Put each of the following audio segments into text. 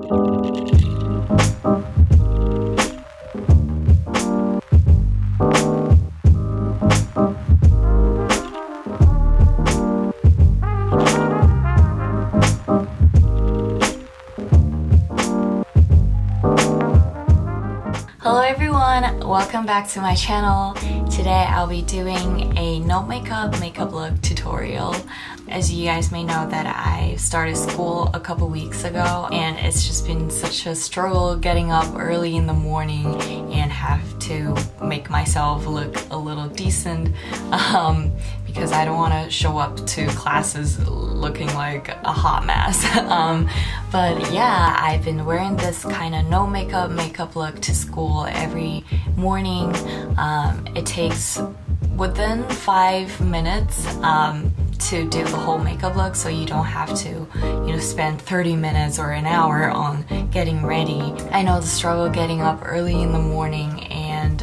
Hello everyone, welcome back to my channel. Today I'll be doing a no makeup look tutorial. As you guys may know that I started school a couple weeks ago and it's just been such a struggle getting up early in the morning and have to make myself look a little decent because I don't want to show up to classes looking like a hot mess. But yeah, I've been wearing this kind of no makeup look to school every morning. It takes within 5 minutes to do the whole makeup look, so you don't have to, spend 30 minutes or an hour on getting ready. I know the struggle getting up early in the morning, and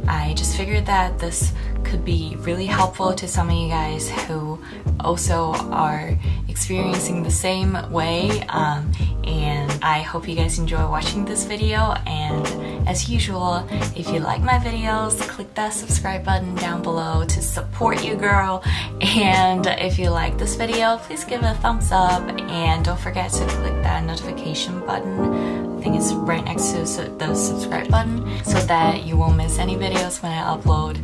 I just figured that this could be really helpful to some of you guys who also are experiencing the same way, and I hope you guys enjoy watching this video. And as usual, if you like my videos, click that subscribe button down below to support you, girl. And if you like this video, please give it a thumbs up and don't forget to click that notification button. I think it's right next to the subscribe button so that you won't miss any videos when I upload.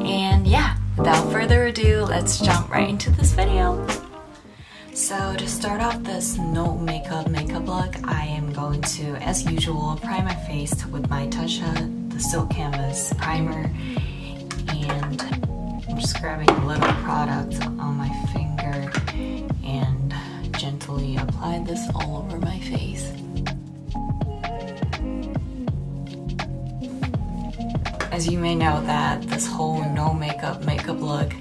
And yeah, without further ado, let's jump right into this video. So to start off this no makeup look, I am going to, as usual, prime my face with my Tasha, the Silk Canvas primer, and I'm just grabbing a little product on my finger and gently apply this all over my face. As you may know that this whole no makeup look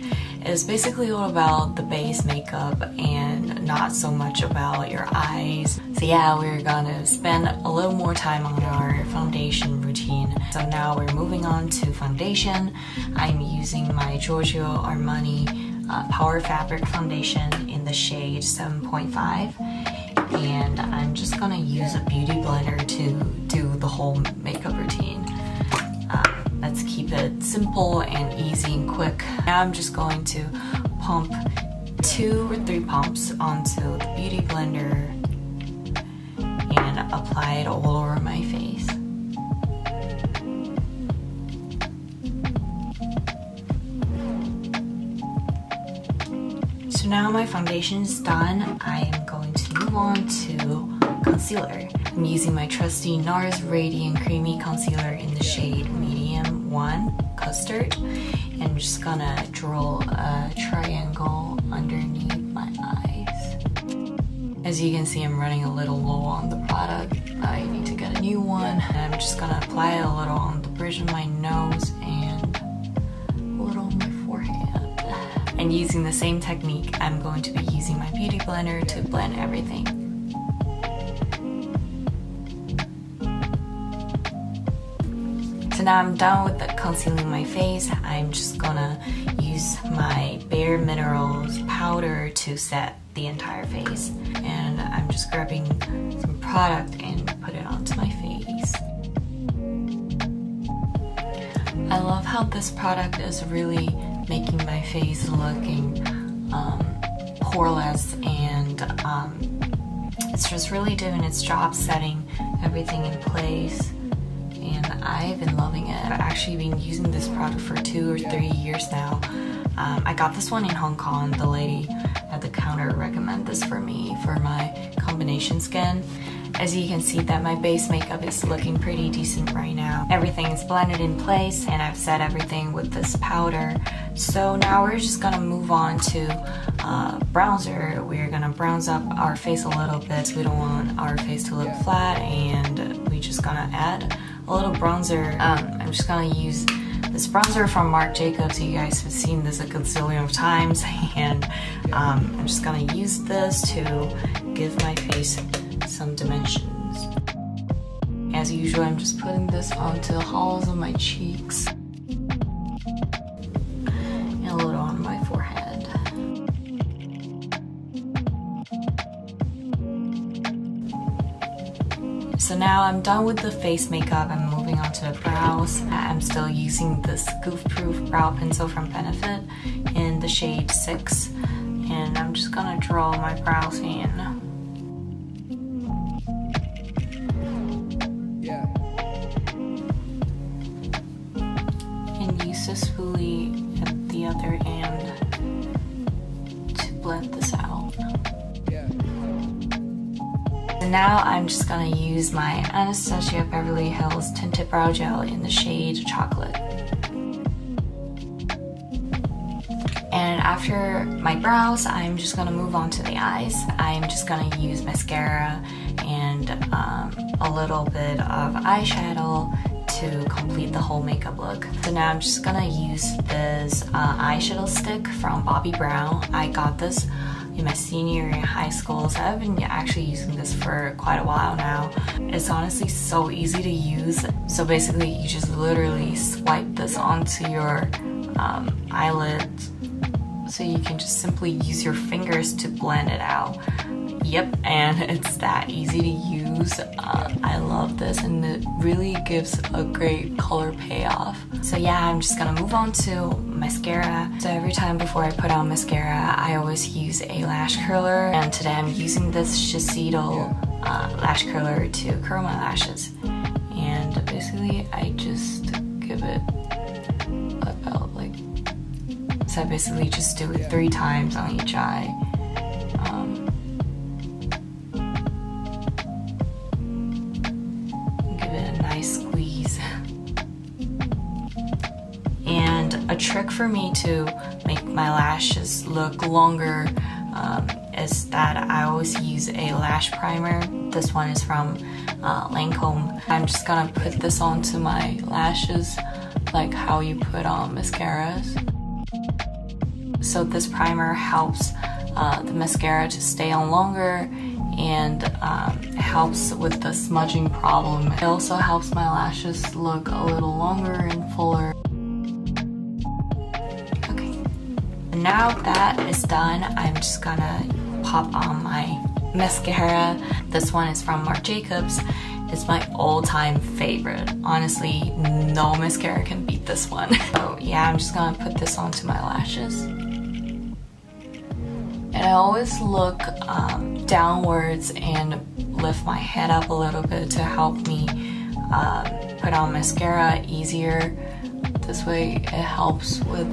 is basically all about the base makeup and not so much about your eyes. So yeah, we're gonna spend a little more time on our foundation routine. So now we're moving on to foundation. I'm using my Giorgio Armani Power Fabric Foundation in the shade 7.5. And I'm just gonna use a beauty blender to do the whole makeup routine. Let's keep it simple and easy and quick. Now I'm just going to pump 2 or 3 pumps onto the beauty blender and apply it all over my face. So now my foundation is done. I am going to move on to concealer. I'm using my trusty NARS Radiant Creamy Concealer in the shade Medium 1 Custard. And I'm just gonna draw a triangle underneath my eyes. As you can see, I'm running a little low on the product. I need to get a new one. And I'm just gonna apply it a little on the bridge of my nose and a little on my forehead. And using the same technique, I'm going to be using my beauty blender to blend everything. So now I'm done with the concealing my face. I'm just gonna use my Bare Minerals powder to set the entire face. And I'm just grabbing some product and put it onto my face. I love how this product is really making my face looking poreless, and it's just really doing its job setting everything in place. And I've been loving it. I've actually been using this product for 2 or 3 years now. I got this one in Hong Kong. The lady at the counter recommended this for me for my combination skin. As you can see that my base makeup is looking pretty decent right now. Everything is blended in place and I've set everything with this powder. So now we're just gonna move on to bronzer. We're gonna bronze up our face a little bit. We don't want our face to look flat, and we're just gonna add a little bronzer. I'm just gonna use this bronzer from Marc Jacobs. You guys have seen this a gazillion of times, and I'm just gonna use this to give my face some dimensions. As usual, I'm just putting this onto the hollows of my cheeks and a little on my forehead. So now I'm done with the face makeup. I'm moving on to the brows. I'm still using this Goof Proof brow pencil from Benefit in the shade 6. And I'm just gonna draw my brows in. And use the spoolie at the other end to blend this out. And now I'm just gonna use my Anastasia Beverly Hills Tinted Brow Gel in the shade Chocolate. And after my brows, I'm just gonna move on to the eyes. I'm just gonna use mascara and a little bit of eyeshadow to complete the whole makeup look. So now I'm just gonna use this eyeshadow stick from Bobbi Brown. I got this in my senior year in high school, so I've been actually using this for quite a while now. It's honestly so easy to use. So basically you just literally swipe this onto your eyelids, so you can just simply use your fingers to blend it out. Yep, and it's that easy to use. I love this, and it really gives a great color payoff. So yeah, I'm just gonna move on to mascara. So every time before I put on mascara, I always use a lash curler, and today I'm using this Shiseido lash curler to curl my lashes. And basically I just give it about like, so I basically just do it 3 times on each eye. Give it a nice squeeze. And a trick for me to make my lashes look longer is that I always use a lash primer. This one is from Lancome. I'm just gonna put this onto my lashes like how you put on mascaras. So this primer helps the mascara to stay on longer, and it helps with the smudging problem. It also helps my lashes look a little longer and fuller. Okay, and now that is done, I'm just gonna pop on my mascara. This one is from Marc Jacobs. It's my all-time favorite. Honestly, no mascara can beat this one. So yeah, I'm just gonna put this onto my lashes. And I always look downwards and lift my head up a little bit to help me put on mascara easier. This way it helps with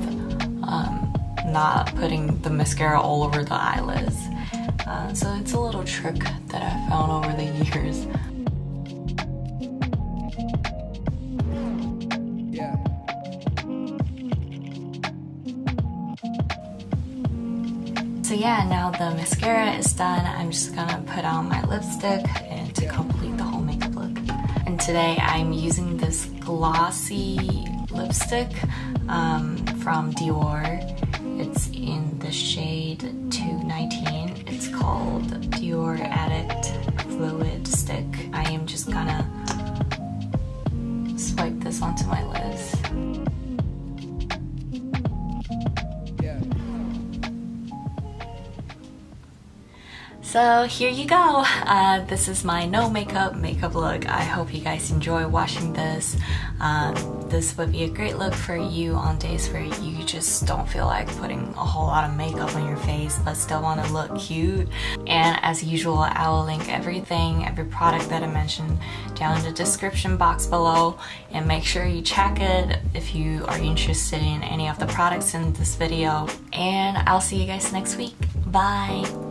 not putting the mascara all over the eyelids. So it's a little trick that I found over the years. So yeah, now the mascara is done, I'm just gonna put on my lipstick and to complete the whole makeup look. And today I'm using this glossy lipstick from Dior. It's in the shade 219. It's called Dior Addict Fluid Stick. I am just gonna swipe this onto my lids. So here you go. This is my no makeup look. I hope you guys enjoy watching this. This would be a great look for you on days where you just don't feel like putting a whole lot of makeup on your face but still want to look cute. And as usual, I will link everything, every product that I mentioned down in the description box below, and make sure you check it if you are interested in any of the products in this video. And I'll see you guys next week. Bye!